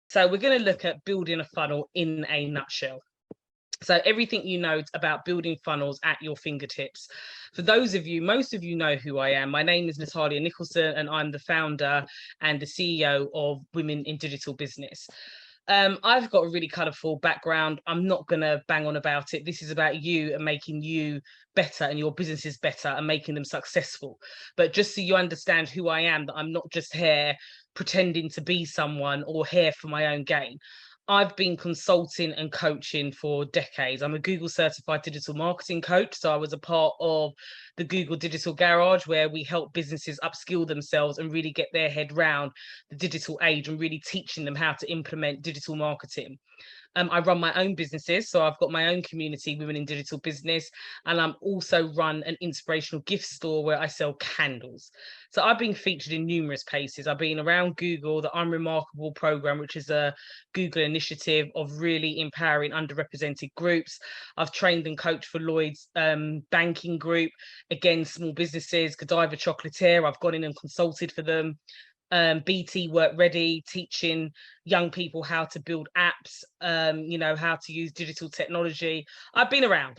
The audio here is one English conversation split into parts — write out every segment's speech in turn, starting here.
So we're going to look at building a funnel in a nutshell. So everything you know about building funnels at your fingertips. For those of you, most of you know who I am. My name is Natalia Nicholson, and I'm the founder and the CEO of Women in Digital Business. I've got a really colourful background. I'm not going to bang on about it. This is about you and making you better and your businesses better and making them successful. But just so you understand who I am, that I'm not just here pretending to be someone or here for my own gain. I've been consulting and coaching for decades. I'm a Google certified digital marketing coach. So I was a part of the Google Digital Garage, where we help businesses upskill themselves and really get their head round the digital age and really teaching them how to implement digital marketing. I run my own businesses. So I've got my own community, Women in Digital Business, and I'm also run an inspirational gift store where I sell candles. So I've been featured in numerous places. I've been around Google, the Unremarkable program, which is a Google initiative of really empowering underrepresented groups. I've trained and coached for Lloyd's banking group, again, small businesses, Godiva Chocolatier. I've gone in and consulted for them. BT Work Ready, teaching young people how to build apps, how to use digital technology. I've been around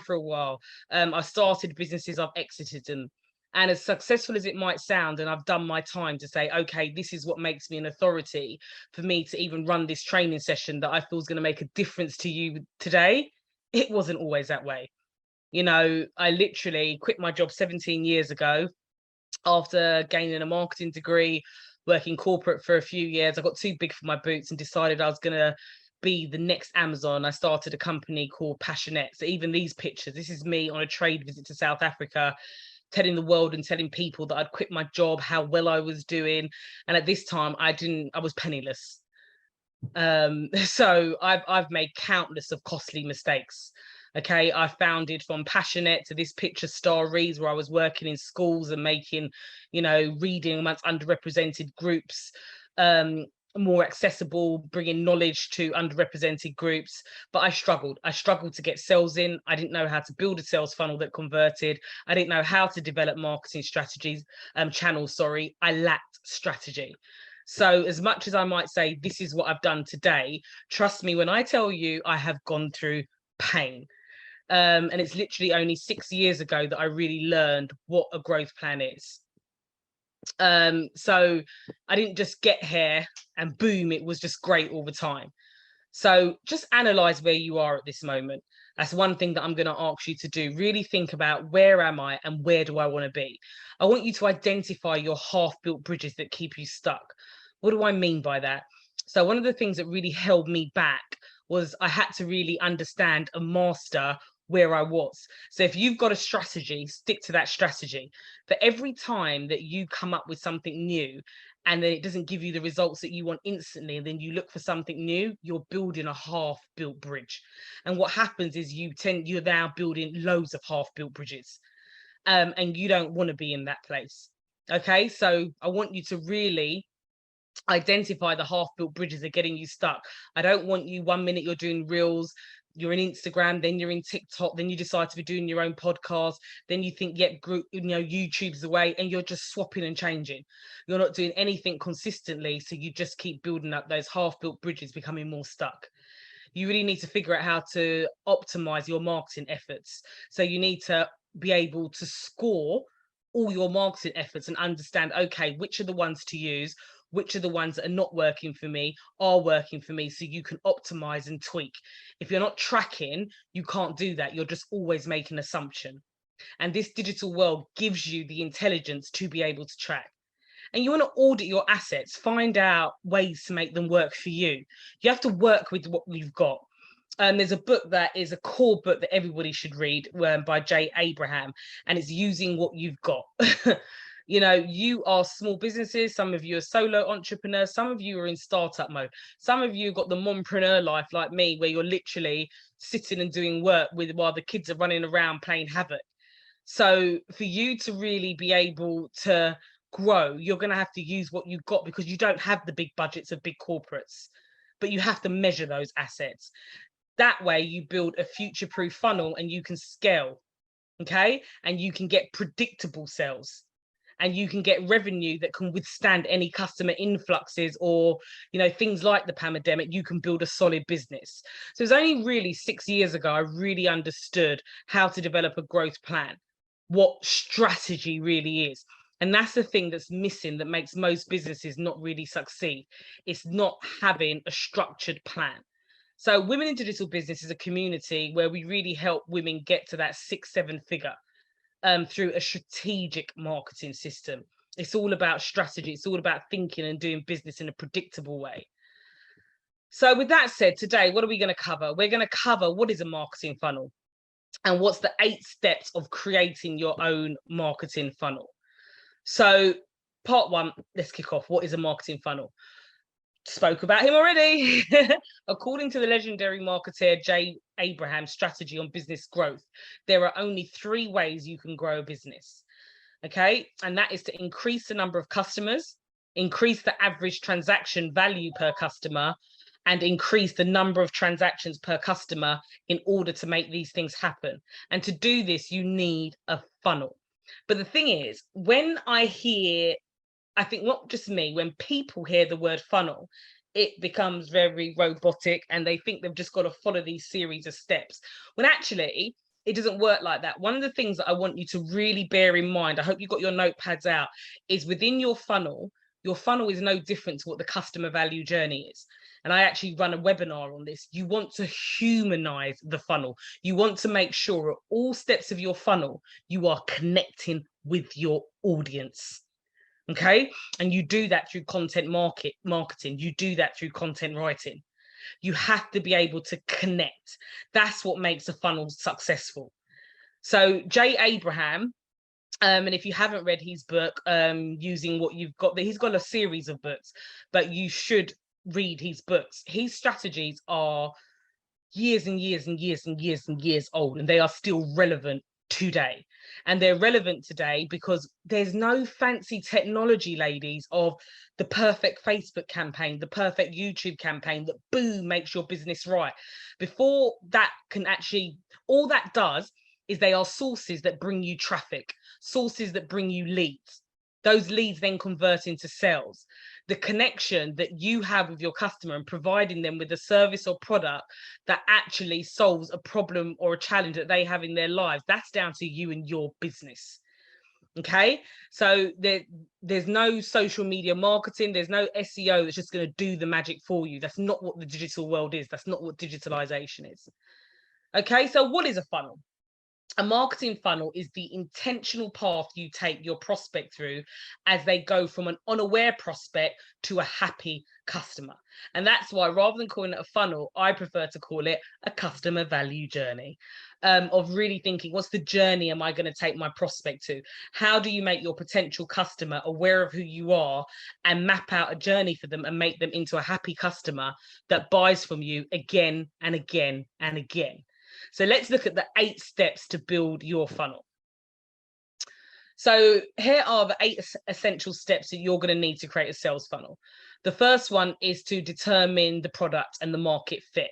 for a while. I started businesses, I've exited them. And as successful as it might sound, and I've done my time to say, okay, this is what makes me an authority for me to even run this training session that I feel is going to make a difference to you today. It wasn't always that way. I literally quit my job 17 years ago after gaining a marketing degree, working corporate for a few years. I got too big for my boots and decided I was going to be the next Amazon. I started a company called Passionate. So even these pictures, this is me on a trade visit to South Africa, telling the world and telling people that I'd quit my job, how well I was doing. And at this time, I was penniless. So I've made countless of costly mistakes. Okay, I founded from Passionate to this picture Star Reads, where I was working in schools and making, reading amongst underrepresented groups more accessible, bringing knowledge to underrepresented groups. But I struggled to get sales in. I didn't know how to build a sales funnel that converted. I didn't know how to develop marketing strategies, channels, sorry. I lacked strategy. So as much as I might say, this is what I've done today, trust me when I tell you I have gone through pain. And it's literally only 6 years ago that I really learned what a growth plan is. So I didn't just get here and boom, it was just great all the time. So just analyze where you are at this moment. That's one thing that I'm going to ask you to do. Really think about, where am I and where do I want to be? I want you to identify your half-built bridges that keep you stuck. What do I mean by that? So one of the things that really held me back was I had to really understand and master where I was. So if you've got a strategy, stick to that strategy. For every time that you come up with something new and then it doesn't give you the results that you want instantly, and then you look for something new, you're building a half-built bridge. And what happens is you're now building loads of half-built bridges. And you don't want to be in that place. Okay, so I want you to really identify the half-built bridges that are getting you stuck. I don't want you, 1 minute you're doing reels, you're in Instagram, then you're in TikTok, then you decide to be doing your own podcast, then you think, yep, YouTube's the way, and you're just swapping and changing. You're not doing anything consistently, so you just keep building up those half-built bridges, becoming more stuck. You really need to figure out how to optimize your marketing efforts. So you need to be able to score all your marketing efforts and understand, okay, which are the ones to use, which are the ones that are not working for me, are working for me, so you can optimize and tweak. If you're not tracking, you can't do that. You're just always making an assumption. And this digital world gives you the intelligence to be able to track. And you want to audit your assets, find out ways to make them work for you. You have to work with what you've got. There's a book that is a core book that everybody should read, by Jay Abraham, and it's Using What You've Got. You are small businesses. Some of you are solo entrepreneurs. Some of you are in startup mode. Some of you got the mompreneur life like me, where you're literally sitting and doing work while the kids are running around playing havoc. So for you to really be able to grow, you're going to have to use what you've got, because you don't have the big budgets of big corporates, but you have to measure those assets. That way you build a future-proof funnel and you can scale, okay? And you can get predictable sales. and you can get revenue that can withstand any customer influxes or, you know, things like the pandemic, you can build a solid business. So it's only really 6 years ago I really understood how to develop a growth plan, what strategy really is. And that's the thing that's missing that makes most businesses not really succeed. It's not having a structured plan. So Women in Digital Business is a community where we really help women get to that 6-7 figure through a strategic marketing system. It's all about strategy. It's all about thinking and doing business in a predictable way. So with that said, today, what are we going to cover? We're going to cover what is a marketing funnel and what's the 8 steps of creating your own marketing funnel. So part 1, let's kick off. What is a marketing funnel? Spoke about him already. According to the legendary marketer Jay Abraham's strategy on business growth, there are only 3 ways you can grow a business. Okay, and that is to increase the number of customers, increase the average transaction value per customer, and increase the number of transactions per customer in order to make these things happen. And to do this, you need a funnel. But the thing is, when I think not just me, when people hear the word funnel, it becomes very robotic and they think they've just got to follow these series of steps. When actually, it doesn't work like that. One of the things that I want you to really bear in mind, I hope you've got your notepads out, is within your funnel is no different to what the customer value journey is. And I actually run a webinar on this. You want to humanize the funnel. You want to make sure at all steps of your funnel, you are connecting with your audience. Okay, and you do that through content marketing. You do that through content writing. You have to be able to connect. That's what makes a funnel successful. So Jay Abraham, and if you haven't read his book, using what you've got, he's got a series of books, but you should read his books. His strategies are years and years and years and years and years old, and they are still relevant today. And they're relevant today because there's no fancy technology, ladies, of the perfect Facebook campaign, the perfect YouTube campaign that boom makes your business right. Before that can actually, all that does is they are sources that bring you traffic, sources that bring you leads. Those leads then convert into sales. The connection that you have with your customer and providing them with a service or product that actually solves a problem or a challenge that they have in their lives, that's down to you and your business. Okay, so there's no social media marketing, there's no SEO that's just going to do the magic for you. That's not what the digital world is. That's not what digitalization is. Okay, so what is a funnel? A marketing funnel is the intentional path you take your prospect through as they go from an unaware prospect to a happy customer. And that's why, rather than calling it a funnel, I prefer to call it a customer value journey, of really thinking, what's the journey am I going to take my prospect to? How do you make your potential customer aware of who you are and map out a journey for them and make them into a happy customer that buys from you again and again and again? So let's look at the 8 steps to build your funnel. So here are the 8 essential steps that you're going to need to create a sales funnel. The first one is to determine the product and the market fit.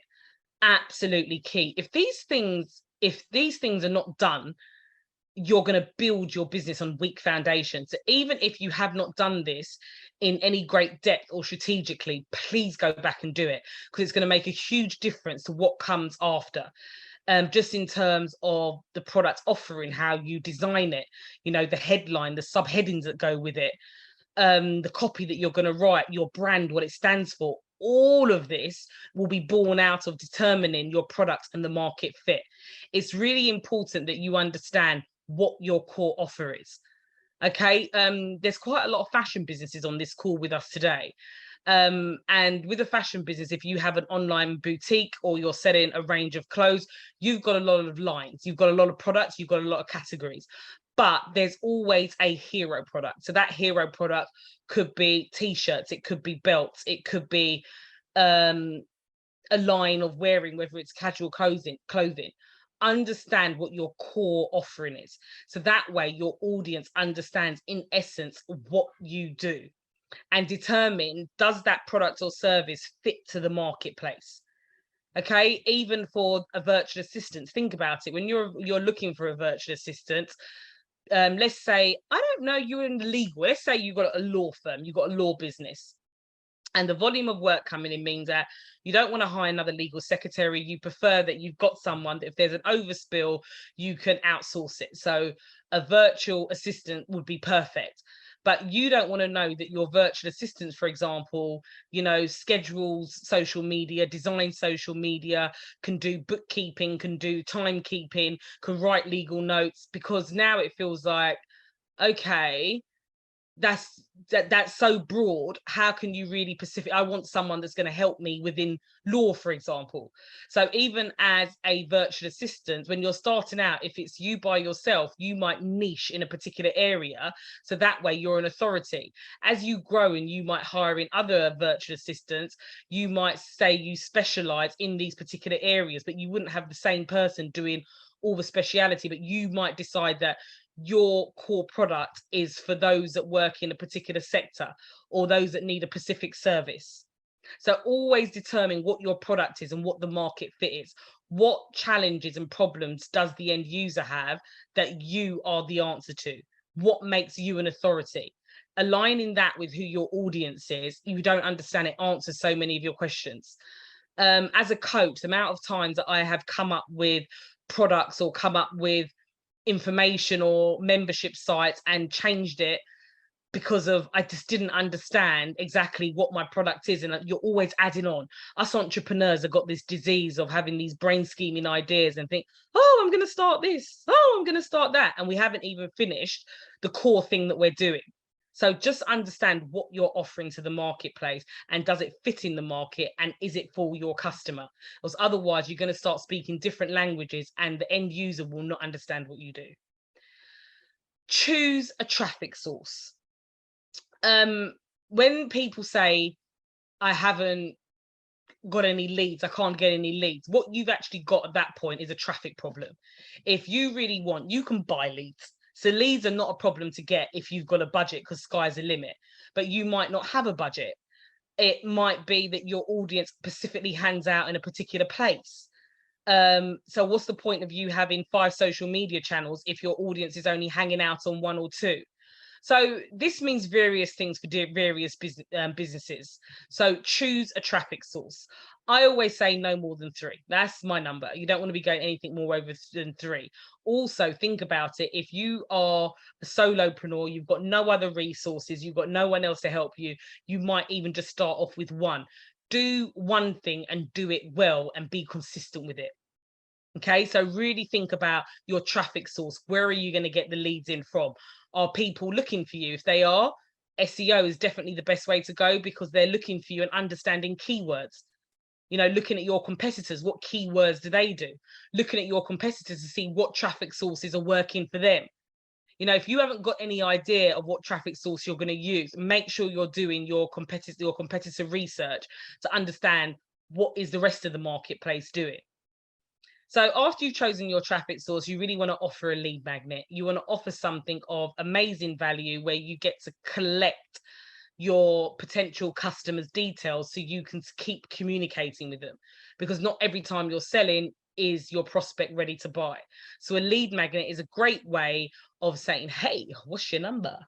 Absolutely key. If these things are not done, you're going to build your business on weak foundations. So even if you have not done this in any great depth or strategically, please go back and do it, because it's going to make a huge difference to what comes after. Just in terms of the product offering, how you design it, you know, the headline, the subheadings that go with it, the copy that you're going to write, your brand, what it stands for. All of this will be born out of determining your products and the market fit. It's really important that you understand what your core offer is. Okay, there's quite a lot of fashion businesses on this call with us today. And with a fashion business, if you have an online boutique or you're selling a range of clothes, you've got a lot of lines, you've got a lot of products, you've got a lot of categories, but there's always a hero product. So that hero product could be t-shirts, it could be belts, it could be a line of wearing, whether it's casual clothing. Understand what your core offering is, so that way your audience understands in essence what you do, and determine, does that product or service fit to the marketplace? Okay, even for a virtual assistant, think about it. When you're looking for a virtual assistant, let's say, I don't know, you're in the legal, let's say you've got a law firm, you've got a law business, and the volume of work coming in means that you don't want to hire another legal secretary. You prefer that you've got someone that if there's an overspill, you can outsource it. So a virtual assistant would be perfect. But you don't want to know that your virtual assistant, for example, schedules social media, designs social media, can do bookkeeping, can do timekeeping, can write legal notes, because now it feels like, okay, that's so broad. How can you really specific? I want someone that's going to help me within law, for example. So even as a virtual assistant, when you're starting out, if it's you by yourself, you might niche in a particular area, so that way you're an authority. As you grow and you might hire in other virtual assistants, you might say you specialize in these particular areas, but you wouldn't have the same person doing all the speciality. But you might decide that your core product is for those that work in a particular sector or those that need a specific service. So always determine what your product is and what the market fit is. What challenges and problems does the end user have that you are the answer to? What makes you an authority? Aligning that with who your audience is, you don't understand it, answers so many of your questions. As a coach, the amount of times that I have come up with products or come up with information or membership sites and changed it because of I just didn't understand exactly what my product is. And you're always adding on. Us entrepreneurs have got this disease of having these brain scheming ideas and think, oh, I'm going to start this, oh, I'm going to start that, and we haven't even finished the core thing that we're doing. So just understand what you're offering to the marketplace, and does it fit in the market, and is it for your customer? Because otherwise you're going to start speaking different languages and the end user will not understand what you do. Choose a traffic source. When people say, I haven't got any leads, I can't get any leads, what you've actually got at that point is a traffic problem. If you really want, you can buy leads. So leads are not a problem to get if you've got a budget, because sky's the limit. But you might not have a budget. It might be that your audience specifically hangs out in a particular place. So what's the point of you having 5 social media channels if your audience is only hanging out on 1 or 2? So this means various things for various businesses. So choose a traffic source. I always say no more than 3. That's my number. You don't want to be going anything more over than 3. Also, think about it. If you are a solopreneur, you've got no other resources, you've got no one else to help you, you might even just start off with 1. Do one thing and do it well and be consistent with it. Okay, so really think about your traffic source. Where are you going to get the leads in from? Are people looking for you? If they are, SEO is definitely the best way to go, because they're looking for you and understanding keywords. Looking at your competitors, what keywords do they do? Looking at your competitors to see what traffic sources are working for them. If you haven't got any idea of what traffic source you're going to use, make sure you're doing your competitor research to understand what is the rest of the marketplace doing. So after you've chosen your traffic source, you really want to offer a lead magnet. You want to offer something of amazing value where you get to collect your potential customers' details so you can keep communicating with them, because not every time you're selling is your prospect ready to buy. So a lead magnet is a great way of saying, hey, what's your number?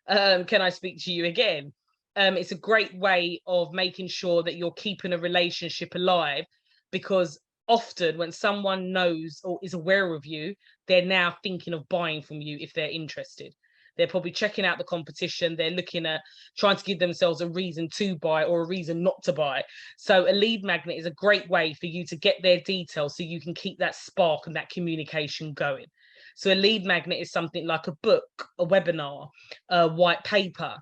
Can I speak to you again? It's a great way of making sure that you're keeping a relationship alive, because often when someone knows or is aware of you, they're now thinking of buying from you if they're interested. They're probably checking out the competition. They're looking at trying to give themselves a reason to buy or a reason not to buy. So a lead magnet is a great way for you to get their details so you can keep that spark and that communication going. So a lead magnet is something like a book, a webinar, a white paper.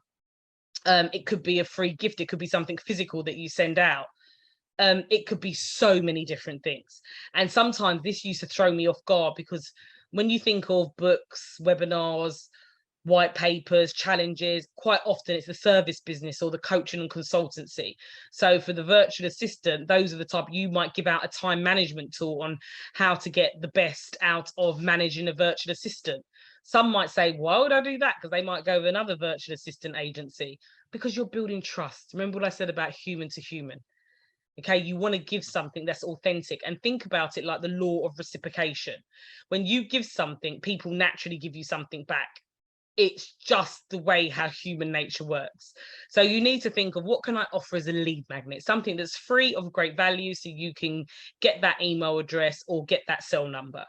It could be a free gift. It could be something physical that you send out. It could be so many different things. And sometimes this used to throw me off guard, because when you think of books, webinars, white papers, challenges, quite often it's the service business or the coaching and consultancy. So for the virtual assistant, those are the type, you might give out a time management tool on how to get the best out of managing a virtual assistant. Some might say, why would I do that? Because they might go with another virtual assistant agency. Because you're building trust. Remember what I said about human to human. Okay, you want to give something that's authentic, and think about it like the law of reciprocation. When you give something, people naturally give you something back. It's just the way how human nature works. So you need to think of, what can I offer as a lead magnet, something that's free, of great value, so you can get that email address or get that cell number.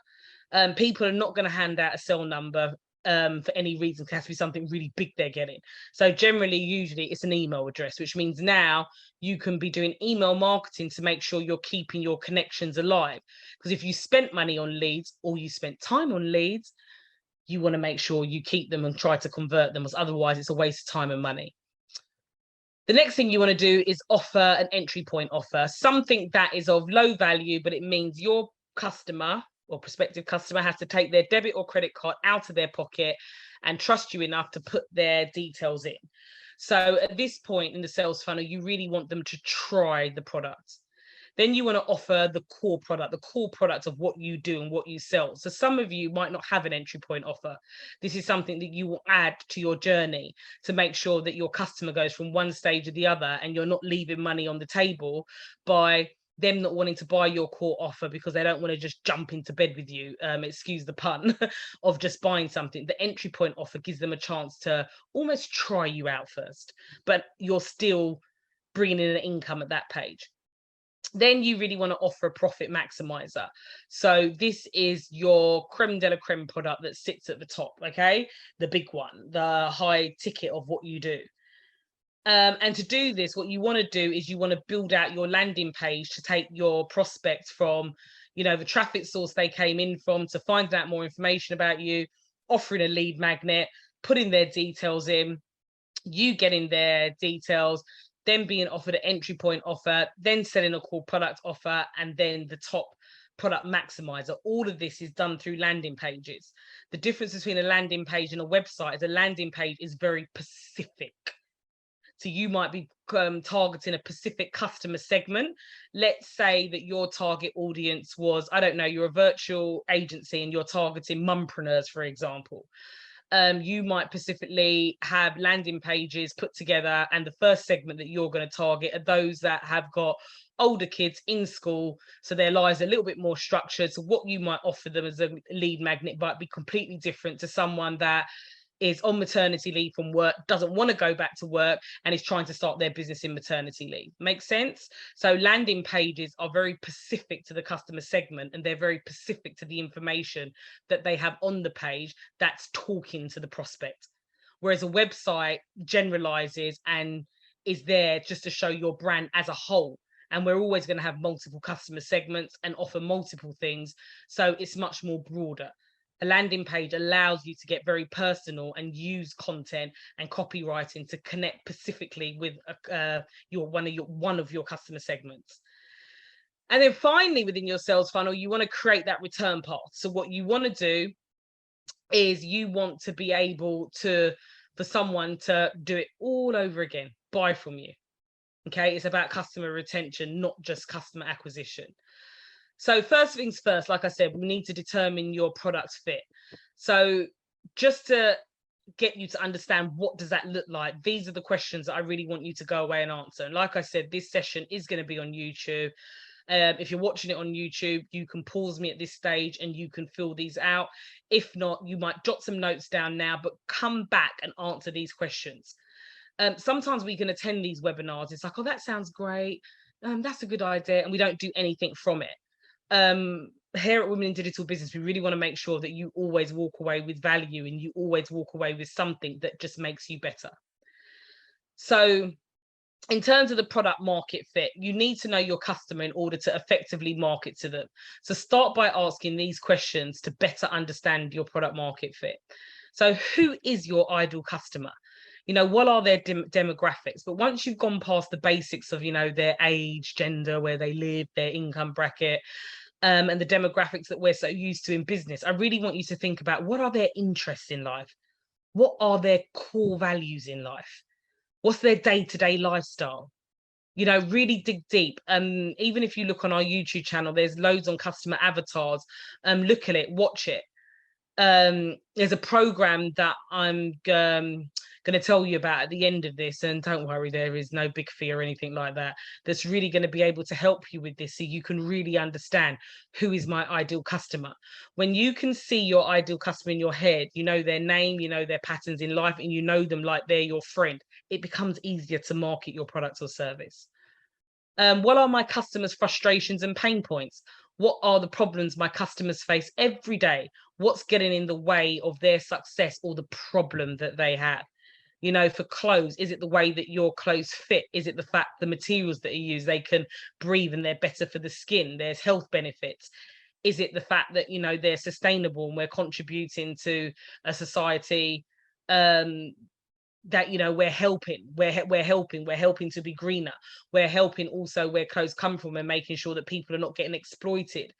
People are not going to hand out a cell number for any reason. It has to be something really big they're getting. So generally, usually it's an email address, which means now you can be doing email marketing to make sure you're keeping your connections alive. Because if you spent money on leads or you spent time on leads, you want to make sure you keep them and try to convert them, because otherwise it's a waste of time and money. The next thing you want to do is offer an entry point offer, something that is of low value, but it means your customer or prospective customer has to take their debit or credit card out of their pocket and trust you enough to put their details in. So at this point in the sales funnel, you really want them to try the product. Then you want to offer the core product of what you do and what you sell. So some of you might not have an entry point offer. This is something that you will add to your journey to make sure that your customer goes from one stage to the other, and you're not leaving money on the table by them not wanting to buy your core offer because they don't want to just jump into bed with you, excuse the pun, of just buying something. The entry point offer gives them a chance to almost try you out first, but you're still bringing in an income at that page. Then you really want to offer a profit maximizer. So this is your creme de la creme product that sits at the top, okay? The big one, the high ticket of what you do. And to do this, what you want to do is you want to build out your landing page to take your prospects from, the traffic source they came in from, to find out more information about you, offering a lead magnet, putting their details in, you getting their details, then being offered an entry point offer, then selling a core product offer, and then the top product maximizer. All of this is done through landing pages. The difference between a landing page and a website is a landing page is very specific. So you might be targeting a specific customer segment. Let's say that your target audience was, I don't know, you're a virtual agency and you're targeting mumpreneurs, for example. You might specifically have landing pages put together, and the first segment that you're going to target are those that have got older kids in school, so their lives are a little bit more structured. So what you might offer them as a lead magnet might be completely different to someone that is on maternity leave from work, doesn't want to go back to work, and is trying to start their business in maternity leave. Makes sense? So landing pages are very specific to the customer segment, and they're very specific to the information that they have on the page that's talking to the prospect. Whereas a website generalizes and is there just to show your brand as a whole. And we're always going to have multiple customer segments and offer multiple things. So it's much more broader. A landing page allows you to get very personal and use content and copywriting to connect specifically with one of your customer segments. And then finally, within your sales funnel, you want to create that return path. So what you want to do is you want to be able to, for someone to do it all over again, buy from you. Okay, it's about customer retention, not just customer acquisition. So first things first, like I said, we need to determine your product fit. So just to get you to understand what does that look like, these are the questions that I really want you to go away and answer. And like I said, this session is going to be on YouTube. If you're watching it on YouTube, you can pause me at this stage and you can fill these out. If not, you might jot some notes down now, but come back and answer these questions. Sometimes we can attend these webinars. It's like, oh, that sounds great. That's a good idea. And we don't do anything from it. Here at Women in Digital Business, we really want to make sure that you always walk away with value, and you always walk away with something that just makes you better. So in terms of the product market fit, you need to know your customer in order to effectively market to them. So start by asking these questions to better understand your product market fit. So who is your ideal customer? What are their demographics? But once you've gone past the basics of, their age, gender, where they live, their income bracket, and the demographics that we're so used to in business, I really want you to think about, what are their interests in life? What are their core values in life? What's their day-to-day lifestyle? Really dig deep. Even if you look on our YouTube channel, there's loads on customer avatars. Look at it, watch it. There's a program that I'm going going to tell you about at the end of this. And don't worry, there is no big fee or anything like that. That's really going to be able to help you with this, so you can really understand who is my ideal customer. When you can see your ideal customer in your head, you know their name, you know their patterns in life, and you know them like they're your friend, it becomes easier to market your product or service. What are my customers' frustrations and pain points? What are the problems my customers face every day? What's getting in the way of their success or the problem that they have? You know, for clothes, is it the way that your clothes fit? Is it the fact the materials that you use, they can breathe and they're better for the skin? There's health benefits. Is it the fact that, you know, they're sustainable and we're contributing to a society that, you know, we're helping to be greener, we're helping also where clothes come from, and making sure that people are not getting exploited.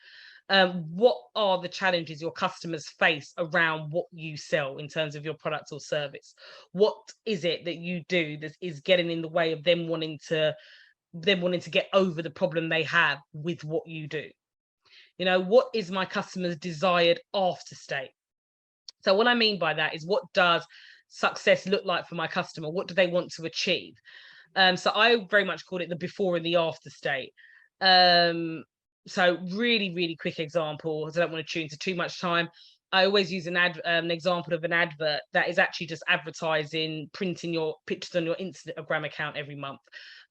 What are the challenges your customers face around what you sell in terms of your product or service? What is it that you do that is getting in the way of them wanting to get over the problem they have with what you do? You know, what is my customer's desired after state? So what I mean by that is, what does success look like for my customer? What do they want to achieve? So I very much call it the before and the after state. So really, really quick example, I don't want to chew into too much time. I always use an example of an advert that is actually just advertising, printing your pictures on your Instagram account every month,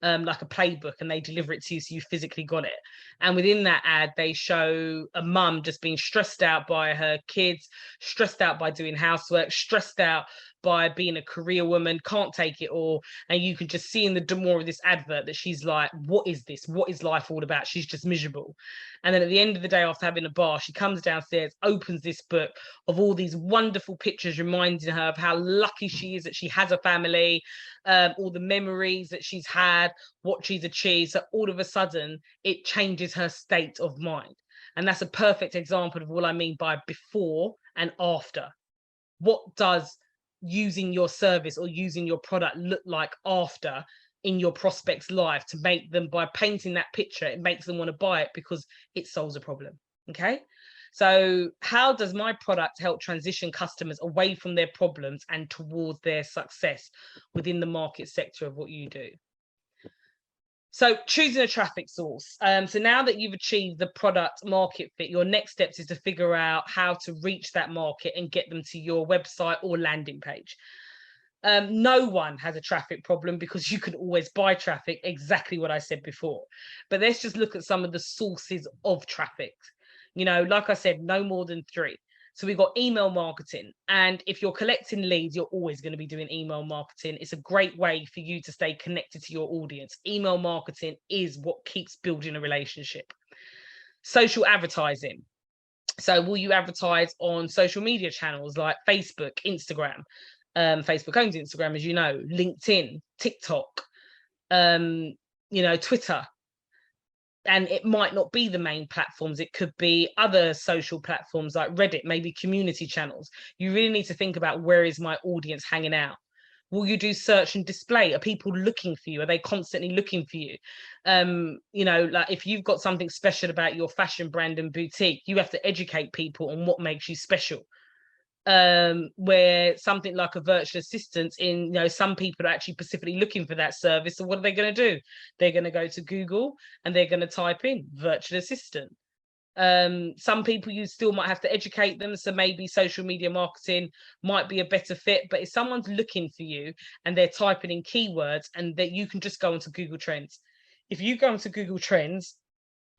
like a playbook, and they deliver it to you so you physically got it. And within that ad, they show a mum just being stressed out by her kids, stressed out by doing housework, stressed out by being a career woman, can't take it all. And you can just see in the more of this advert that she's like, what is this? What is life all about? She's just miserable. And then at the end of the day, after having a bath, she comes downstairs, opens this book of all these wonderful pictures, reminding her of how lucky she is that she has a family, all the memories that she's had, what she's achieved. So all of a sudden, it changes her state of mind. And that's a perfect example of what I mean by before and after. What does using your service or using your product look like after in your prospect's life, to make them, by painting that picture, it makes them want to buy it because it solves a problem? Okay, so how does my product help transition customers away from their problems and towards their success within the market sector of what you do? So choosing a traffic source. So now that you've achieved the product market fit, your next steps is to figure out how to reach that market and get them to your website or landing page. No one has a traffic problem because you can always buy traffic, exactly what I said before. But let's just look at some of the sources of traffic. You know, like I said, no more than 3. So we've got email marketing. And if you're collecting leads, you're always going to be doing email marketing. It's a great way for you to stay connected to your audience. Email marketing is what keeps building a relationship. Social advertising. So will you advertise on social media channels like Facebook, Instagram? Facebook owns Instagram, as you know, LinkedIn, TikTok, you know, Twitter. And it might not be the main platforms. It could be other social platforms like Reddit, maybe community channels. You really need to think about, where is my audience hanging out? Will you do search and display? Are people looking for you? Are they constantly looking for you? You know, like if you've got something special about your fashion brand and boutique, you have to educate people on what makes you special. Where something like a virtual assistant, you know, some people are actually specifically looking for that service. So what are they going to do? They're going to go to Google and they're going to type in virtual assistant. Some people, you still might have to educate them. So maybe social media marketing might be a better fit. But if someone's looking for you and they're typing in keywords, and that you can just go into Google Trends. If you go into Google Trends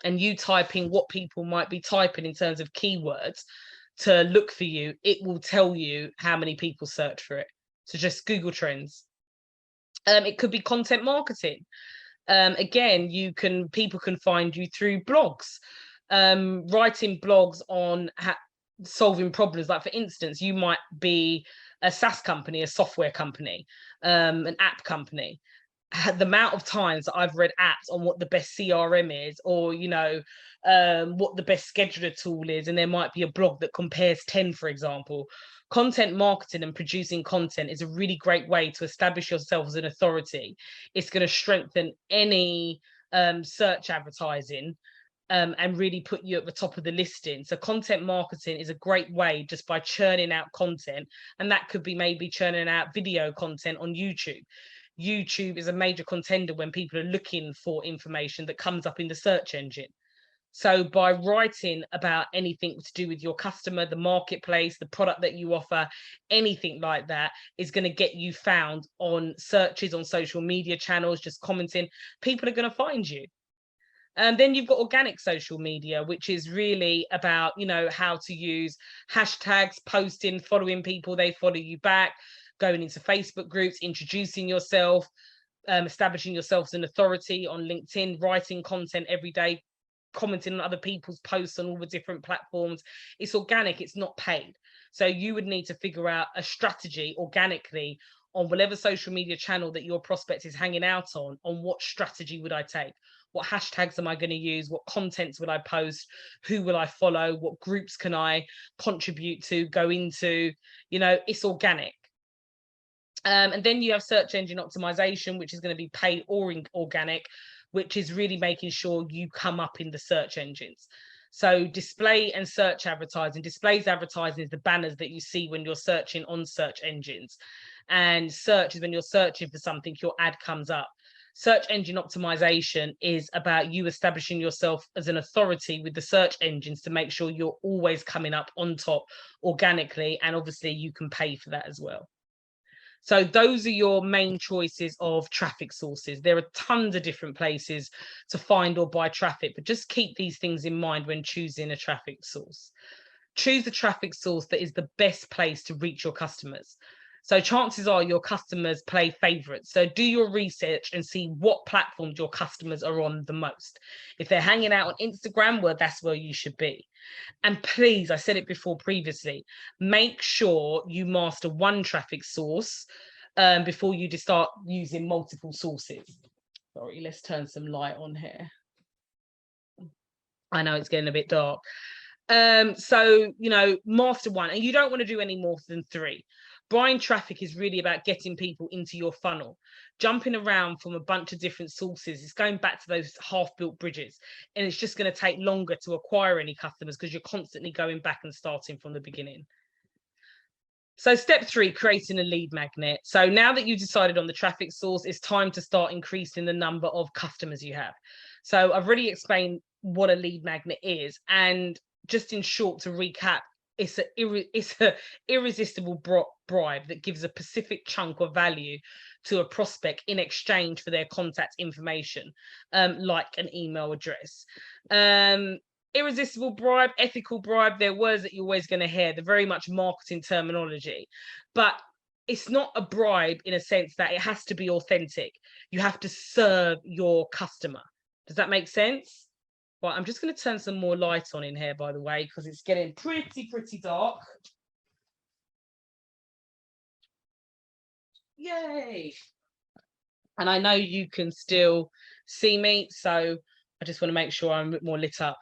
and you type in what people might be typing in terms of keywords to look for you, it will tell you how many people search for it. So just Google Trends. It could be content marketing. Again, people can find you through blogs, writing blogs on solving problems. Like for instance, you might be a SaaS company, a software company, an app company. The amount of times that I've read apps on what the best CRM is, or you know, what the best scheduler tool is, and there might be a blog that compares 10, for example. Content marketing and producing content is a really great way to establish yourself as an authority. It's going to strengthen any search advertising and really put you at the top of the listing. So content marketing is a great way, just by churning out content, and that could be maybe churning out video content on YouTube. YouTube is a major contender when people are looking for information that comes up in the search engine. So by writing about anything to do with your customer, the marketplace, the product that you offer, anything like that is going to get you found on searches, on social media channels, just commenting. People are going to find you. And then you've got organic social media, which is really about, you know, how to use hashtags, posting, following people, they follow you back, going into Facebook groups, introducing yourself, establishing yourself as an authority on LinkedIn, writing content every day, commenting on other people's posts on all the different platforms. It's organic, it's not paid. So you would need to figure out a strategy organically on whatever social media channel that your prospect is hanging out on what strategy would I take? What hashtags am I going to use? What contents will I post? Who will I follow? What groups can I contribute to, go into? You know, it's organic. And then you have search engine optimization, which is going to be paid or organic, which is really making sure you come up in the search engines. So display and search advertising. Displays advertising is the banners that you see when you're searching on search engines. And search is when you're searching for something, your ad comes up. Search engine optimization is about you establishing yourself as an authority with the search engines to make sure you're always coming up on top organically. And obviously you can pay for that as well. So those are your main choices of traffic sources. There are tons of different places to find or buy traffic, but just keep these things in mind when choosing a traffic source. Choose a traffic source that is the best place to reach your customers. So chances are your customers play favorites. So do your research and see what platforms your customers are on the most. If they're hanging out on Instagram, well, that's where you should be. And please, I said it before previously, make sure you master one traffic source before you just start using multiple sources. Sorry, let's turn some light on here. I know it's getting a bit dark. So, you know, master one, and you don't want to do any more than 3. Buying traffic is really about getting people into your funnel. Jumping around from a bunch of different sources, it's going back to those half-built bridges, and it's just going to take longer to acquire any customers because you're constantly going back and starting from the beginning. So step 3, creating a lead magnet. So now that you've decided on the traffic source, it's time to start increasing the number of customers you have. So I've already explained what a lead magnet is, and just in short, to recap, it's an irresistible bribe that gives a specific chunk of value to a prospect in exchange for their contact information, like an email address. Irresistible bribe, ethical bribe, they're words that you're always going to hear. They're very much marketing terminology, but it's not a bribe in a sense that it has to be authentic. You have to serve your customer. Does that make sense? Right, I'm just going to turn some more light on in here, by the way, because it's getting pretty dark. Yay! And I know you can still see me, so I just want to make sure I'm a bit more lit up.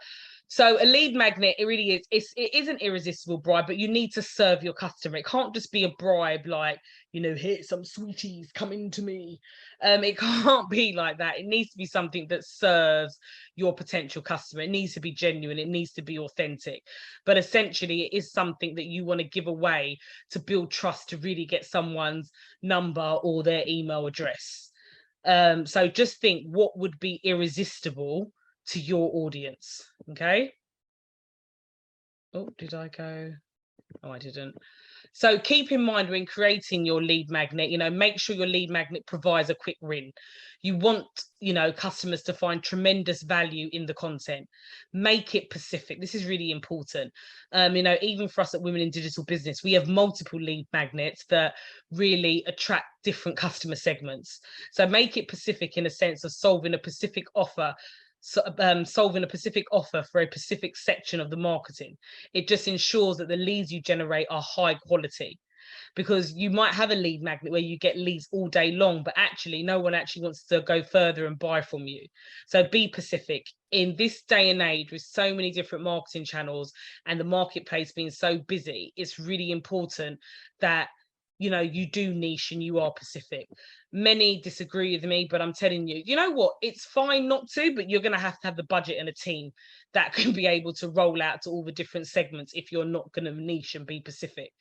So a lead magnet, it really is, it is an irresistible bribe, but you need to serve your customer. It can't just be a bribe like, you know, here's some sweeties, come into me. It can't be like that. It needs to be something that serves your potential customer. It needs to be genuine. It needs to be authentic. But essentially, it is something that you want to give away to build trust, to really get someone's number or their email address. So just think, what would be irresistible to your audience? Okay. Oh, did I go? Oh, I didn't. So keep in mind when creating your lead magnet, you know, make sure your lead magnet provides a quick win. You want, you know, customers to find tremendous value in the content. Make it specific. This is really important. You know, even for us at Women in Digital Business, we have multiple lead magnets that really attract different customer segments. So make it specific in a sense of solving a specific offer. So, solving a specific offer for a specific section of the marketing. It just ensures that the leads you generate are high quality, because you might have a lead magnet where you get leads all day long, but actually no one actually wants to go further and buy from you. So be specific. In this day and age, with so many different marketing channels and the marketplace being so busy, it's really important that you do niche and you are specific. Many disagree with me, but I'm telling you, you know what? It's fine not to, but you're going to have the budget and a team that can be able to roll out to all the different segments if you're not going to niche and be specific.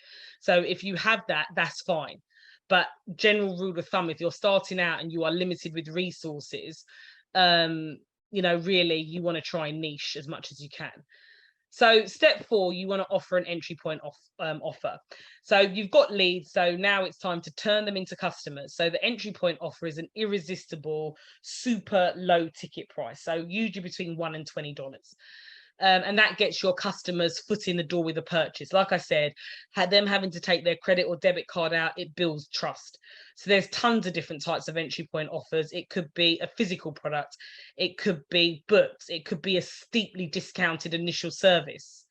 So if you have that, that's fine. But general rule of thumb, if you're starting out and you are limited with resources, really you want to try and niche as much as you can. So step 4, you want to offer an entry point offer. So you've got leads. So now it's time to turn them into customers. So the entry point offer is an irresistible, super low ticket price. So usually between $1 and $20. And that gets your customers foot in the door with a purchase. Like I said, them having to take their credit or debit card out, it builds trust. So there's tons of different types of entry point offers. It could be a physical product, it could be books, it could be a steeply discounted initial service.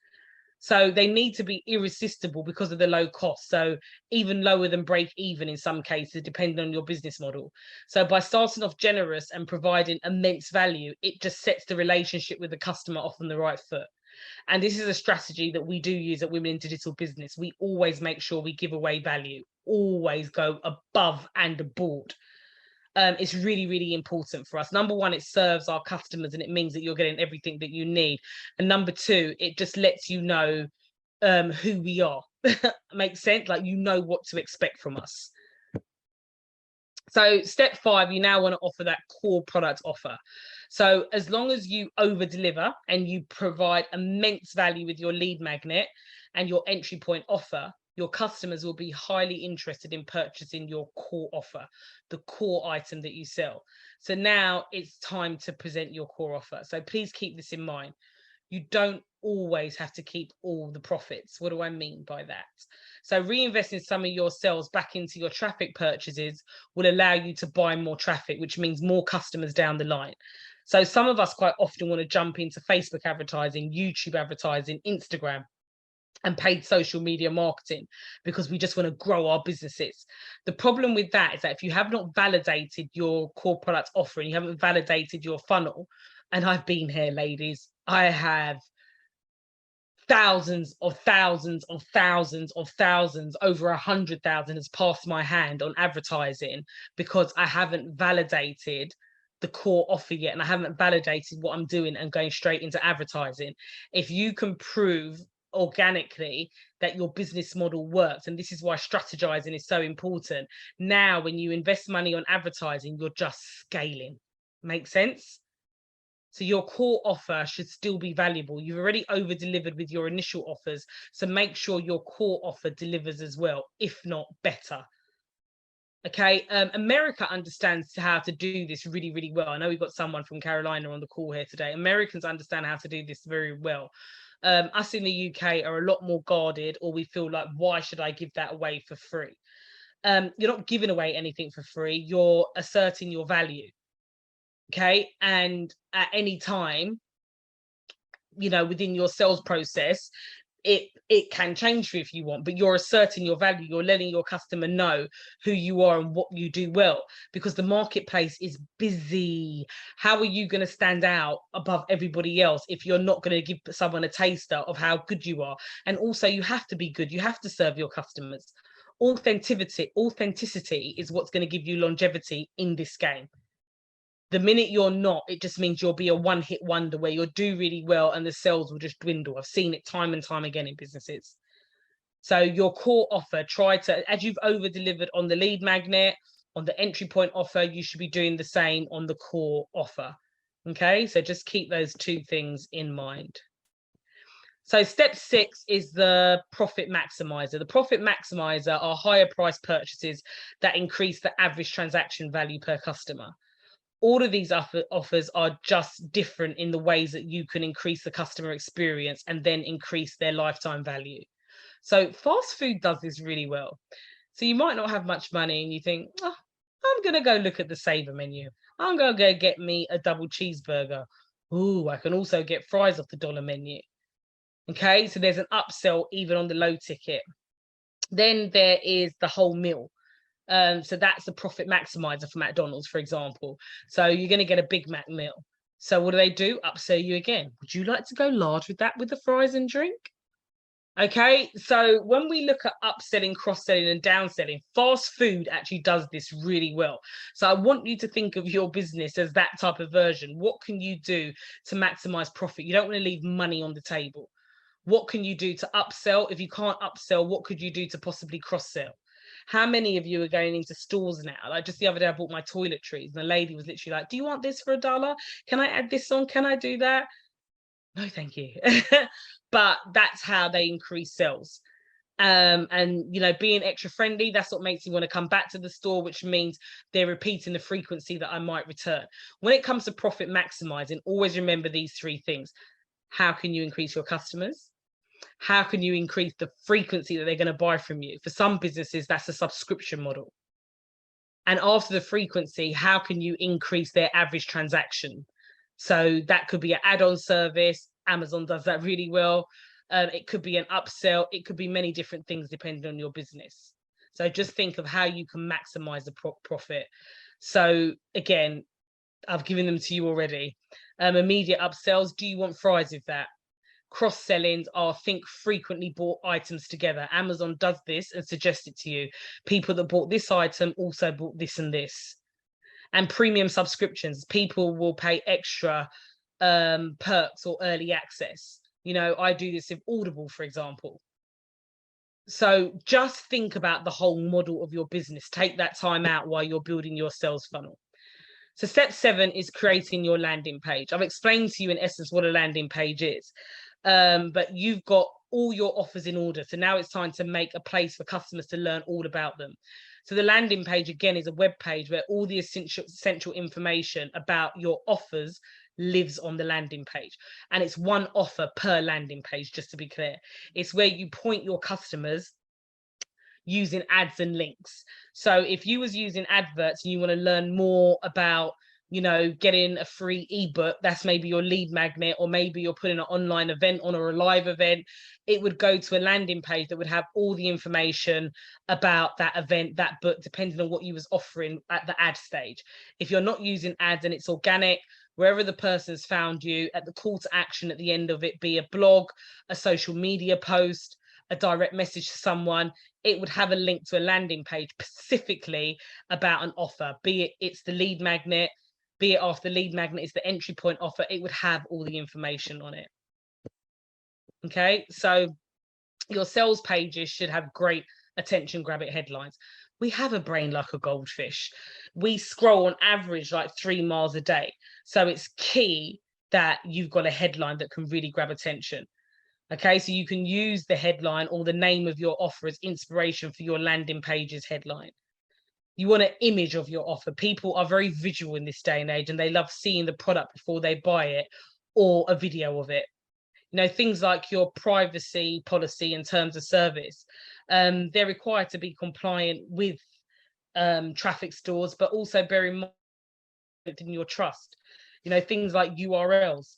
So they need to be irresistible because of the low cost. So even lower than break even in some cases, depending on your business model. So by starting off generous and providing immense value, it just sets the relationship with the customer off on the right foot. And this is a strategy that we do use at Women in Digital Business. We always make sure we give away value, always go above and aboard. It's really, really important for us. Number one, it serves our customers and it means that you're getting everything that you need. And number two, it just lets you know who we are. Makes sense? Like, you know what to expect from us. So step 5, you now want to offer that core product offer. So as long as you over deliver and you provide immense value with your lead magnet and your entry point offer, your customers will be highly interested in purchasing your core offer, the core item that you sell. So now it's time to present your core offer. So please keep this in mind. You don't always have to keep all the profits. What do I mean by that? So reinvesting some of your sales back into your traffic purchases will allow you to buy more traffic, which means more customers down the line. So some of us quite often want to jump into Facebook advertising, YouTube advertising, Instagram, and paid social media marketing because we just want to grow our businesses. The problem with that is that if you have not validated your core product offering, you haven't validated your funnel, and I've been here, ladies, I have thousands of thousands of thousands of thousands, over 100,000 has passed my hand on advertising because I haven't validated the core offer yet, and I haven't validated what I'm doing and going straight into advertising. If you can prove organically that your business model works, and this is why strategizing is so important. Now when you invest money on advertising, you're just scaling. Make sense? So your core offer should still be valuable. You've already over delivered with your initial offers, so make sure your core offer delivers as well, if not better. Okay, America understands how to do this really, really well. I know we've got someone from Carolina on the call here today. Americans understand how to do this very well. Us in the UK are a lot more guarded, or we feel like, why should I give that away for free? You're not giving away anything for free. You're asserting your value. Okay, and at any time, within your sales process, it can change for you if you want, but you're asserting your value. You're letting your customer know who you are and what you do well, because the marketplace is busy. How are you going to stand out above everybody else if you're not going to give someone a taster of how good you are? And also, you have to be good. You have to serve your customers. Authenticity is what's going to give you longevity in this game. The minute you're not, it just means you'll be a one-hit wonder where you'll do really well and the sales will just dwindle. I've seen it time and time again in businesses. So your core offer, as you've over-delivered on the lead magnet, on the entry point offer, you should be doing the same on the core offer. Okay, so just keep those two things in mind. So step 6 is the profit maximizer. The profit maximizer are higher price purchases that increase the average transaction value per customer. All of these offers are just different in the ways that you can increase the customer experience and then increase their lifetime value. So fast food does this really well. So you might not have much money and you think, oh, I'm going to go look at the saver menu. I'm going to go get me a double cheeseburger. Ooh, I can also get fries off the dollar menu. Okay, so there's an upsell even on the low ticket. Then there is the whole meal. So that's the profit maximizer for McDonald's, for example. So you're going to get a Big Mac meal. So what do? Upsell you again. Would you like to go large with that, with the fries and drink? Okay, so when we look at upselling, cross-selling, and downselling, fast food actually does this really well. So I want you to think of your business as that type of version. What can you do to maximize profit? You don't want to leave money on the table. What can you do to upsell? If you can't upsell, what could you do to possibly cross-sell? How many of you are going into stores now? Like just the other day, I bought my toiletries, and the lady was literally like, "Do you want this for $1? Can I add this on? Can I do that?" No, thank you. But that's how they increase sales. And being extra friendly, that's what makes me want to come back to the store, which means they're repeating the frequency that I might return. When it comes to profit maximizing, always remember these three things. How can you increase your customers? How can you increase the frequency that they're going to buy from you? For some businesses, that's a subscription model. And after the frequency, how can you increase their average transaction? So that could be an add-on service. Amazon does that really well. It could be an upsell. It could be many different things depending on your business. So just think of how you can maximize the profit. So again, I've given them to you already. Immediate upsells. Do you want fries with that? Cross-sellings are think frequently bought items together. Amazon does this and suggests it to you. People that bought this item also bought this and this. And premium subscriptions, people will pay extra perks or early access. I do this with Audible, for example. So just think about the whole model of your business. Take that time out while you're building your sales funnel. So step 7 is creating your landing page. I've explained to you in essence what a landing page is, but you've got all your offers in order. So now it's time to make a place for customers to learn all about them. So the landing page, again, is a web page where all the essential information about your offers lives on the landing page. And it's one offer per landing page, just to be clear. It's where you point your customers using ads and links. So if you was using adverts and you want to learn more about getting a free ebook, that's maybe your lead magnet, or maybe you're putting an online event on or a live event, it would go to a landing page that would have all the information about that event, that book, depending on what you was offering at the ad stage. If you're not using ads and it's organic, wherever the person's found you, at the call to action at the end of it, be a blog, a social media post, a direct message to someone, it would have a link to a landing page specifically about an offer, be it it's the lead magnet, be it after the lead magnet is the entry point offer, it would have all the information on it. Okay, so your sales pages should have great attention grabbing headlines. We have a brain like a goldfish. We scroll on average like 3 miles a day. So it's key that you've got a headline that can really grab attention. Okay, so you can use the headline or the name of your offer as inspiration for your landing page's headline. You want an image of your offer. People are very visual in this day and age, and they love seeing the product before they buy it, or a video of it. Things like your privacy policy and terms of service. They're required to be compliant with traffic stores, but also bear in mind in your trust. Things like URLs.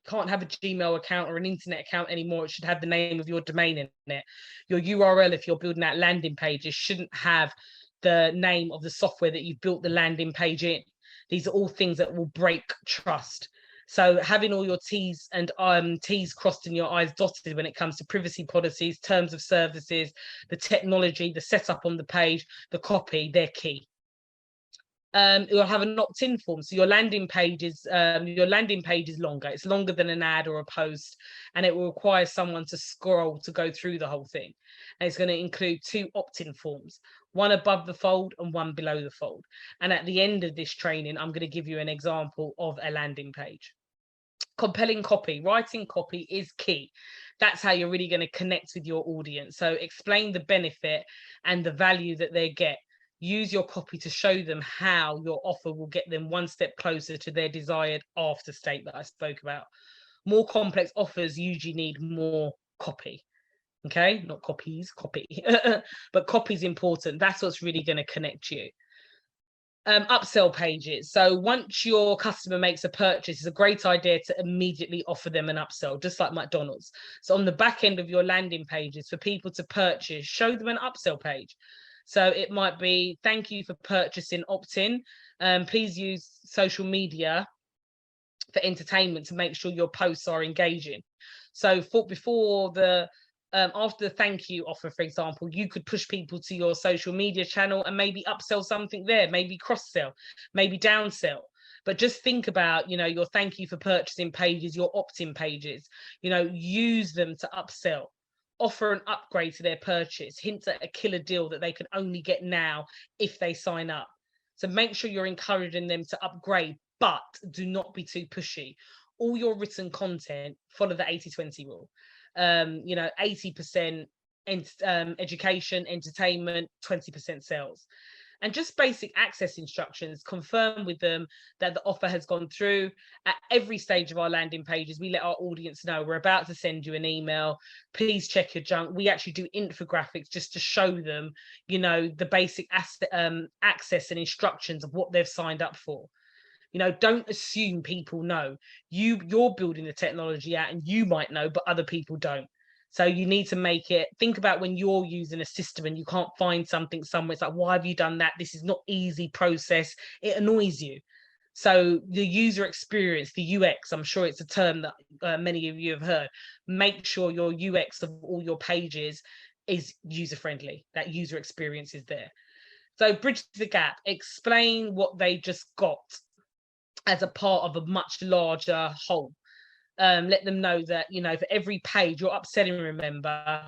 Can't have a Gmail account or an internet account anymore. It should have the name of your domain in it. Your URL, if you're building out landing pages, shouldn't have the name of the software that you've built the landing page in. These are all things that will break trust. So having all your T's and T's crossed and your I's dotted when it comes to privacy policies, terms of services, the technology, the setup on the page, the copy, they're key. You'll have an opt-in form. So your landing page is longer. It's longer than an ad or a post, and it will require someone to scroll to go through the whole thing. And it's going to include 2 opt-in forms, one above the fold and one below the fold. And at the end of this training, I'm going to give you an example of a landing page. Compelling copy. Writing copy is key. That's how you're really going to connect with your audience. So explain the benefit and the value that they get. Use your copy to show them how your offer will get them one step closer to their desired after state that I spoke about. More complex offers usually need more copy. Okay, not copies, copy. But copy is important. That's what's really going to connect you. Upsell pages. So once your customer makes a purchase, it's a great idea to immediately offer them an upsell, just like McDonald's. So on the back end of your landing pages, for people to purchase, show them an upsell page. So it might be, thank you for purchasing opt-in. Please use social media for entertainment to make sure your posts are engaging. So before the after the thank you offer, for example, you could push people to your social media channel and maybe upsell something there, maybe cross sell, maybe downsell. But just think about, your thank you for purchasing pages, your opt-in pages, use them to upsell, offer an upgrade to their purchase, hint at a killer deal that they can only get now if they sign up. So make sure you're encouraging them to upgrade, but do not be too pushy. All your written content, follow the 80-20 rule. 80% education, entertainment, 20% sales. And just basic access instructions, confirm with them that the offer has gone through. At every stage of our landing pages, we let our audience know we're about to send you an email. Please check your junk. We actually do infographics just to show them, the basic access and instructions of what they've signed up for. Don't assume people know. You're building the technology out and you might know, but other people don't. So you need to think about when you're using a system and you can't find something somewhere. It's like, why have you done that? This is not easy process. It annoys you. So the user experience, the UX, I'm sure it's a term that many of you have heard. Make sure your UX of all your pages is user-friendly. That user experience is there. So bridge the gap, explain what they just got as a part of a much larger whole. Let them know that, for every page you're upselling, remember,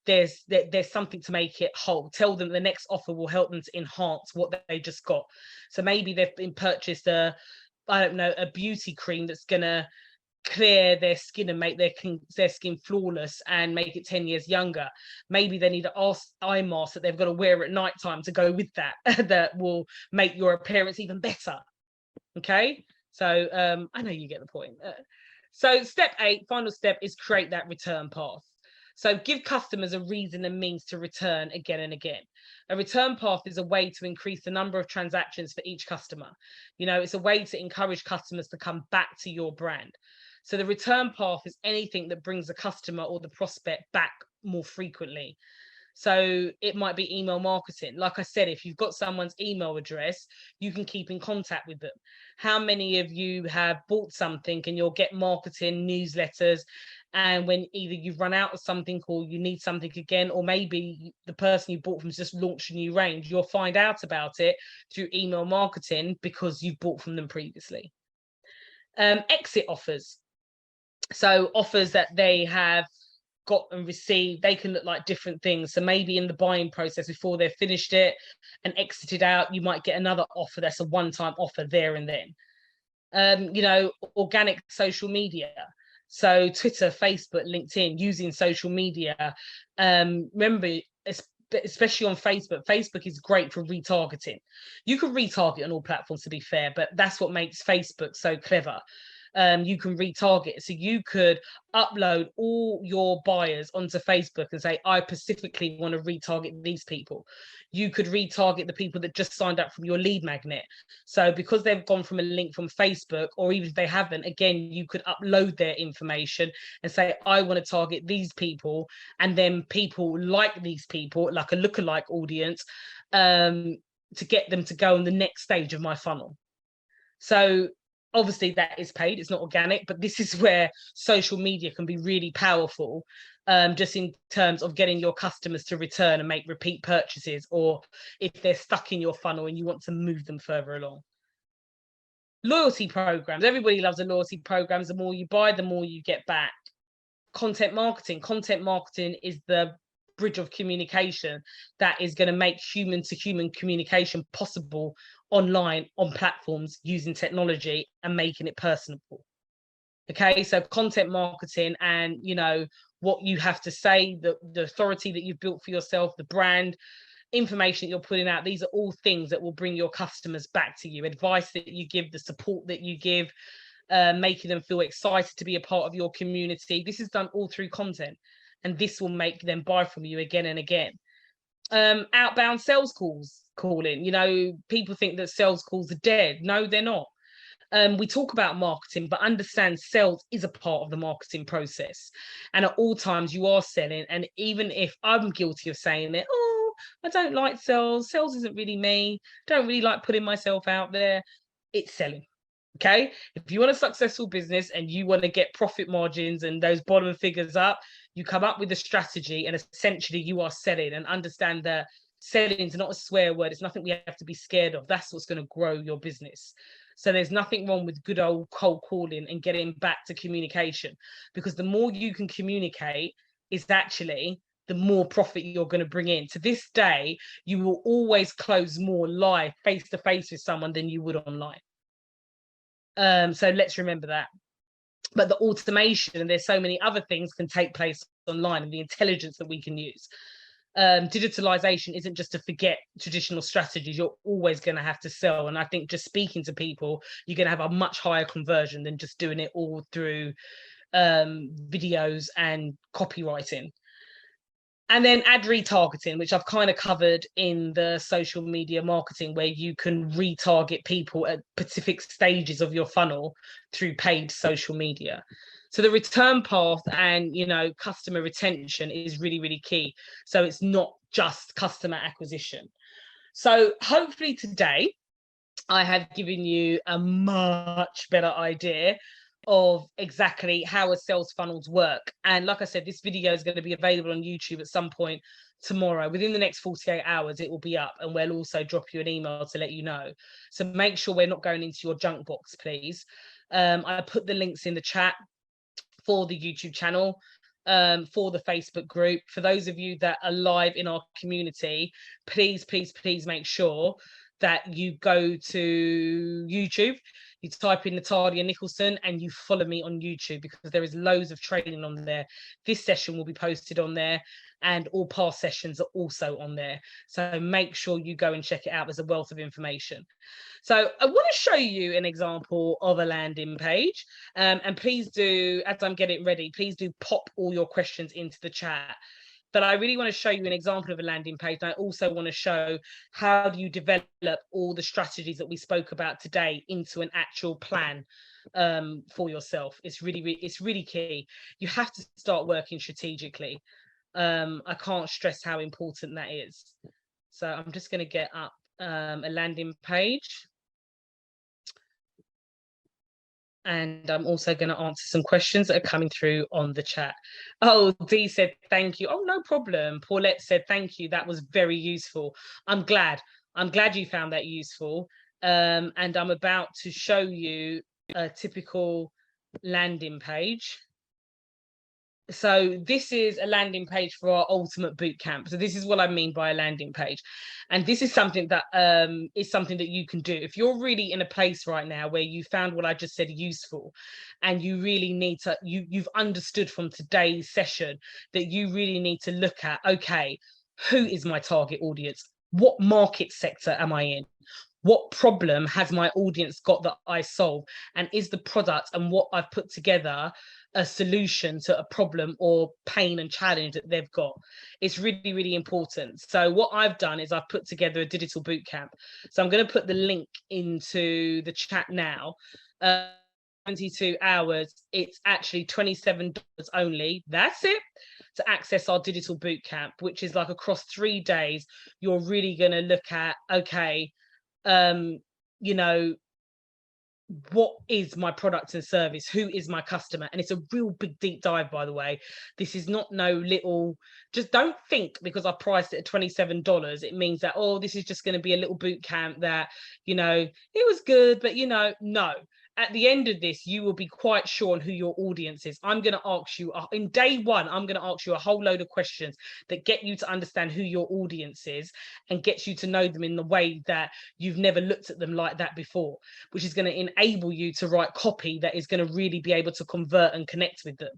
there's something to make it whole. Tell them the next offer will help them to enhance what they just got. So maybe they've been purchased a beauty cream that's gonna clear their skin and make their skin flawless and make it 10 years younger. Maybe they need an eye mask that they've got to wear at night time to go with that that will make your appearance even better. Okay, so I know you get the point. So step 8, final step, is create that return path. So give customers a reason and means to return again and again. A return path is a way to increase the number of transactions for each customer. It's a way to encourage customers to come back to your brand. So the return path is anything that brings the customer or the prospect back more frequently. So it might be email marketing. Like I said, if you've got someone's email address, you can keep in contact with them. How many of you have bought something and you'll get marketing newsletters, and when either you've run out of something or you need something again, or maybe the person you bought from has just launched a new range, you'll find out about it through email marketing because you've bought from them previously. Exit offers. So offers that they have got and received, they can look like different things. So maybe in the buying process, before they've finished it and exited out, you might get another offer that's a one-time offer there and then. Organic social media. So Twitter, Facebook, LinkedIn, using social media. Remember, especially on Facebook is great for retargeting. You can retarget on all platforms, to be fair, but that's what makes Facebook so clever. You can retarget. So you could upload all your buyers onto Facebook and say, I specifically want to retarget these people. You could retarget the people that just signed up from your lead magnet. So because they've gone from a link from Facebook, or even if they haven't, again, you could upload their information and say, I want to target these people. And then people like these people, like a lookalike audience, to get them to go on the next stage of my funnel. So obviously that is paid, it's not organic, but this is where social media can be really powerful, just in terms of getting your customers to return and make repeat purchases, or if they're stuck in your funnel and you want to move them further along. Loyalty programs. Everybody loves the loyalty programs. The more you buy, the more you get back. Content marketing. Content marketing is the bridge of communication that is going to make human to human communication possible online on platforms using technology and making it personable. Okay, so content marketing and what you have to say, the authority that you've built for yourself, the brand information that you're putting out, these are all things that will bring your customers back to you. Advice that you give, the support that you give, making them feel excited to be a part of your community. This is done all through content, and this will make them buy from you again and again. Outbound sales calling. People think that sales calls are dead. No, they're not. We talk about marketing, but understand sales is a part of the marketing process. And at all times you are selling. And even if I'm guilty of saying it, oh, I don't like sales. Sales isn't really me. Don't really like putting myself out there. It's selling. Okay. If you want a successful business and you want to get profit margins and those bottom figures up, You come up with a strategy, and essentially you are selling, and understand that selling is not a swear word. It's nothing we have to be scared of. That's what's going to grow your business. So there's nothing wrong with good old cold calling and getting back to communication, because the more you can communicate is actually the more profit you're going to bring in. To this day, you will always close more live face to face with someone than you would online. So let's remember that. But the automation, and there's so many other things can take place online, and the intelligence that we can use. Digitalization isn't just to forget traditional strategies. You're always going to have to sell. And I think just speaking to people, you're going to have a much higher conversion than just doing it all through videos and copywriting. And then ad retargeting, which I've kind of covered in the social media marketing, where you can retarget people at specific stages of your funnel through paid social media. So the return path and, you know, customer retention is really, really key. So it's not just customer acquisition. So hopefully today I have given you a much better idea of exactly how a sales funnels work. And like I said, this video is going to be available on YouTube at some point tomorrow. Within the next 48 hours, it will be up, and we'll also drop you an email to let you know. So make sure we're not going into your junk box, please. I put the links in the chat for the YouTube channel, for the Facebook group. For those of you that are live in our community, please make sure that you go to YouTube, you type in Natalia Nicholson, and you follow me on YouTube, because there is loads of training on there. This session will be posted on there, and all past sessions are also on there. So make sure you go and check it out. There's a wealth of information. So I want to show you an example of a landing page. And please do, as I'm getting ready, please do pop all your questions into the chat. But I really want to show you an example of a landing page. And I also want to show how do you develop all the strategies that we spoke about today into an actual plan for yourself. It's really key. You have to start working strategically. I can't stress how important that is. So I'm just going to get up a landing page. And I'm also going to answer some questions that are coming through on the chat. Oh, Dee said, thank you. Oh, no problem. Paulette said, thank you. That was very useful. I'm glad you found that useful. And I'm about to show you a typical landing page. So this is a landing page for our ultimate bootcamp. So this is what I mean by a landing page. And this is something that is something that you can do. If you're really in a place right now where you found what I just said useful, and you really need to, you've understood from today's session that you really need to look at, okay, who is my target audience? What market sector am I in? What problem has my audience got that I solve? And is the product and what I've put together a solution to a problem or pain and challenge that they've got? It's really, really important. So what I've done is I've put together a digital bootcamp. So I'm going to put the link into the chat now. 22 hours, it's actually $27 only. That's it, to access our digital bootcamp, which is like across 3 days. You're really going to look at, okay, you know, what is my product and service? Who is my customer? And it's a real big deep dive, by the way. This is not no little, just don't think because I priced it at $27 it means that, oh, this is just going to be a little boot camp that, you know, it was good, but you know, no. At the end of this, you will be quite sure on who your audience is. I'm going to ask you, in day one, I'm going to ask you a whole load of questions that get you to understand who your audience is and gets you to know them in the way that you've never looked at them like that before, which is going to enable you to write copy that is going to really be able to convert and connect with them.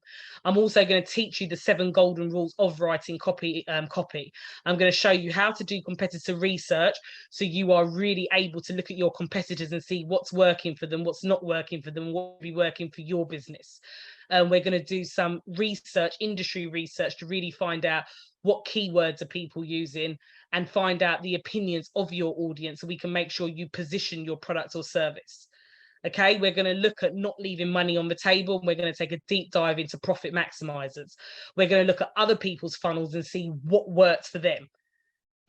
I'm also going to teach you the 7 golden rules of writing copy. I'm going to show you how to do competitor research, so you are really able to look at your competitors and see what's working for them, what's not working for them, what will be working for your business. We're going to do some research, industry research, to really find out what keywords are people using and find out the opinions of your audience, so we can make sure you position your product or service. Okay, we're going to look at not leaving money on the table, and we're going to take a deep dive into profit maximizers. We're going to look at other people's funnels and see what works for them.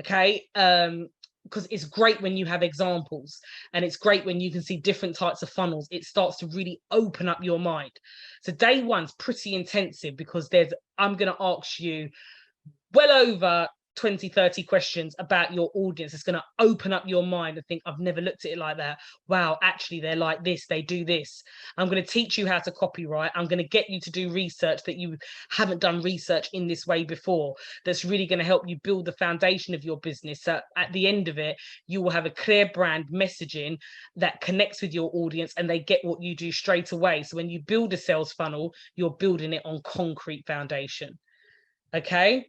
Okay, because it's great when you have examples, and it's great when you can see different types of funnels. It starts to really open up your mind. So day one's pretty intensive because I'm going to ask you well over 20, 30 questions about your audience. It's going to open up your mind and think, I've never looked at it like that. Wow, actually, they're like this, they do this. I'm going to teach you how to copyright. I'm going to get you to do research that you haven't done research in this way before. That's really going to help you build the foundation of your business. So at the end of it, you will have a clear brand messaging that connects with your audience, and they get what you do straight away. So when you build a sales funnel, you're building it on concrete foundation. Okay.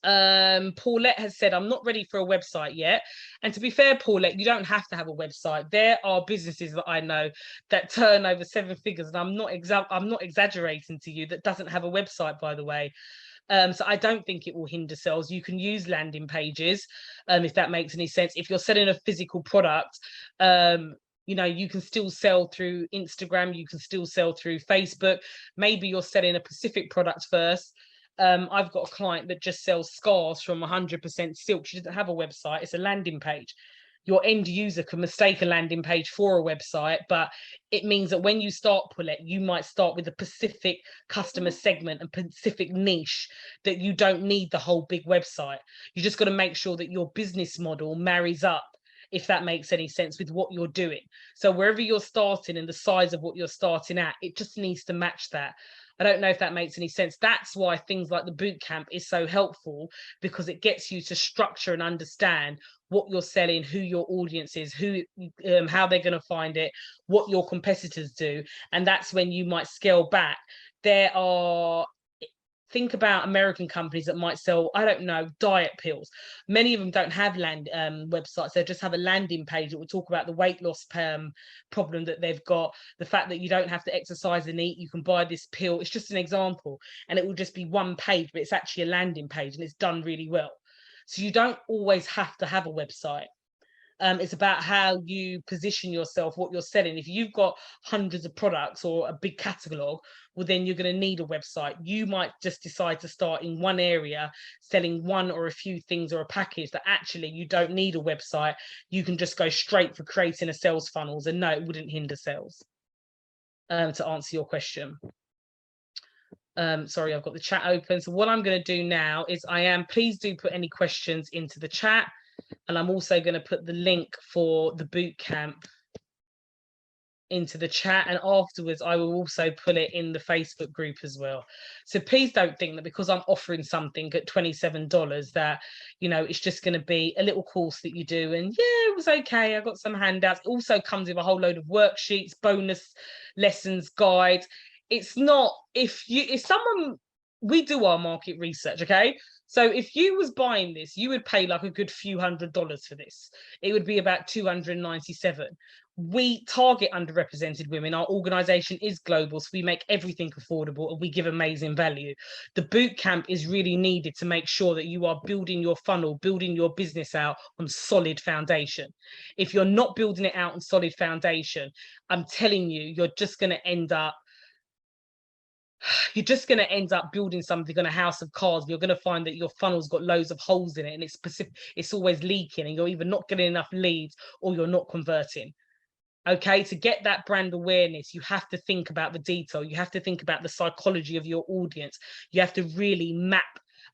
Paulette has said, I'm not ready for a website yet. And to be fair, Paulette, you don't have to have a website. There are businesses that I know that turn over 7 figures, and I'm not exaggerating to you, that doesn't have a website, by the way. So I don't think it will hinder sales. You can use landing pages, if that makes any sense. If you're selling a physical product, you can still sell through Instagram, you can still sell through Facebook. Maybe you're selling a specific product first. I've got a client that just sells scarves from 100% silk. She doesn't have a website. It's a landing page. Your end user can mistake a landing page for a website, but it means that when you start, Paulette, you might start with a specific customer segment and specific niche, that you don't need the whole big website. You just got to make sure that your business model marries up, if that makes any sense, with what you're doing. So wherever you're starting and the size of what you're starting at, it just needs to match that. I don't know if that makes any sense. That's why things like the bootcamp is so helpful, because it gets you to structure and understand what you're selling, who your audience is, how they're going to find it, what your competitors do. And that's when you might scale back. Think about American companies that might sell, I don't know, diet pills. Many of them don't have websites. They just have a landing page that will talk about the weight loss problem that they've got, the fact that you don't have to exercise and eat, you can buy this pill. It's just an example, and it will just be one page, but it's actually a landing page, and it's done really well. So you don't always have to have a website. It's about how you position yourself, what you're selling. If you've got hundreds of products or a big catalog, well, then you're going to need a website. You might just decide to start in one area, selling one or a few things or a package, that actually you don't need a website. You can just go straight for creating a sales funnels, and no, it wouldn't hinder sales. To answer your question. Sorry, I've got the chat open. So what I'm going to do now is please do put any questions into the chat. And I'm also going to put the link for the bootcamp into the chat, and afterwards I will also put it in the Facebook group as well. So please don't think that because I'm offering something at $27 that, it's just going to be a little course that you do and yeah, it was okay, I got some handouts. It also comes with a whole load of worksheets, bonus lessons, guides. It's not, we do our market research, okay? So if you was buying this, you would pay like a good few $100s for this. It would be about $297. We target underrepresented women. Our organization is global, so we make everything affordable and we give amazing value. The boot camp is really needed to make sure that you are building your funnel, building your business out on solid foundation. If you're not building it out on solid foundation, I'm telling you, you're just going to end up building something on a house of cards. You're going to find that your funnel's got loads of holes in it, and it's always leaking, and you're either not getting enough leads or you're not converting. Okay, to get that brand awareness, you have to think about the detail. You have to think about the psychology of your audience. You have to really map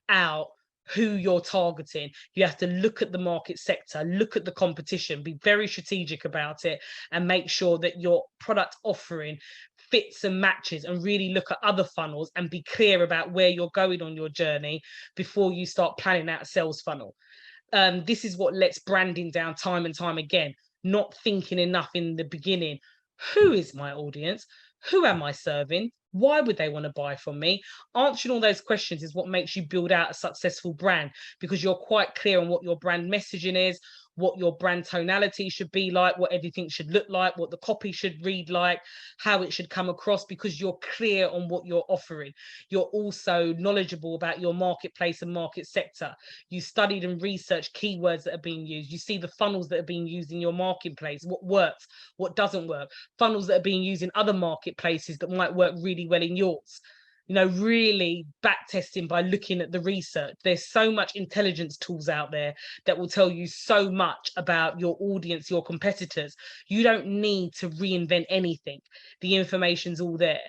out who you're targeting. You have to look at the market sector, look at the competition, be very strategic about it, and make sure that your product offering fits and matches, and really look at other funnels and be clear about where you're going on your journey before you start planning out a sales funnel. This is what lets branding down time and time again. Not thinking enough in the beginning. Who is my audience? Who am I serving? Why would they want to buy from me? Answering all those questions is what makes you build out a successful brand, because you're quite clear on what your brand messaging is, what your brand tonality should be like, what everything should look like, what the copy should read like, how it should come across, because you're clear on what you're offering. You're also knowledgeable about your marketplace and market sector. You studied and researched keywords that are being used. You see the funnels that are being used in your marketplace, what works, what doesn't work, funnels that are being used in other marketplaces that might work really well in yours. really back testing by looking at the research. There's so much intelligence tools out there that will tell you so much about your audience, your competitors. You don't need to reinvent anything. The information's all there.